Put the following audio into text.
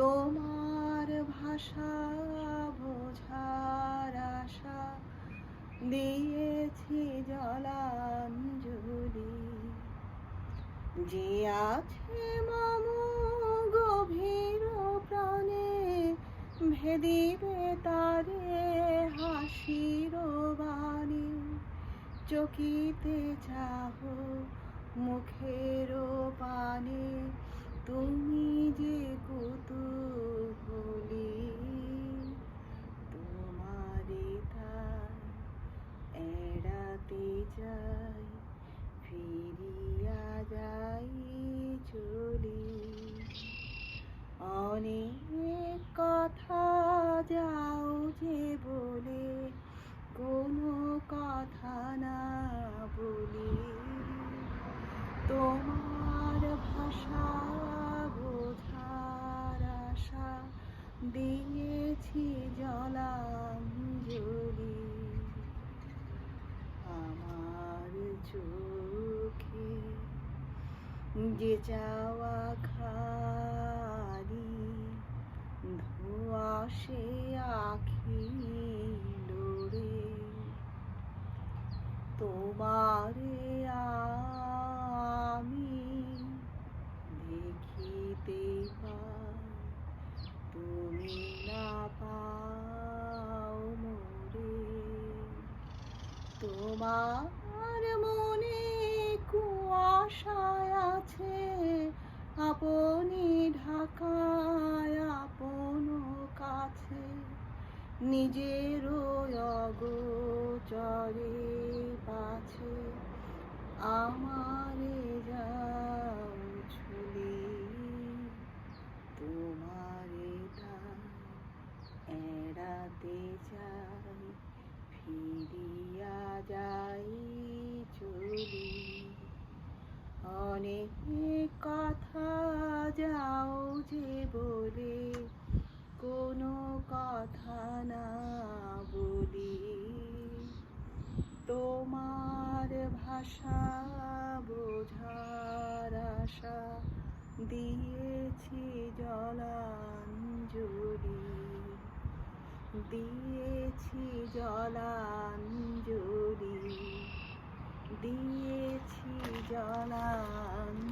তোমার ভাষা বোঝার আশা দিয়েছি জলাঞ্জলি। যে আছে মম গভীর প্রাণে ভেদিবে তারে হাসির বাণী। চকিতে চাহো মুখের পানে তুমি যে কুতূহলী। তোমারে তাই এড়াতে চাই, ফিরিয়া যাই চলি। অনেক কথা যাও যে বলে কোনো কথা না বলি। তোমার ভাষা বোঝার আশা দিয়েছি জলাঞ্জলি। আমার চোখে যে চাওয়া খালি ধোঁয়া সে আখি লোড়ে। তোমারে আমি দেখিতে পাই, তুমি না পাও মোরে। তোমার মনে কুয়াশায় আছে আপনি ঢাকায় আপন কাছে। নিজের অগোচরে পাছে আমারে যাও ছুলি। তোমারে তাই এড়াতে চাই, ফিরিয়া যাই চলি। অনেক কথা যাও যে বলে কোনো কথা না বলি। তোমার ভাষা বোঝার আশা দিয়েছি জলাঞ্জলি। দিয়েছি জলাঞ্জলি, দিয়েছি জলাঞ্জলি।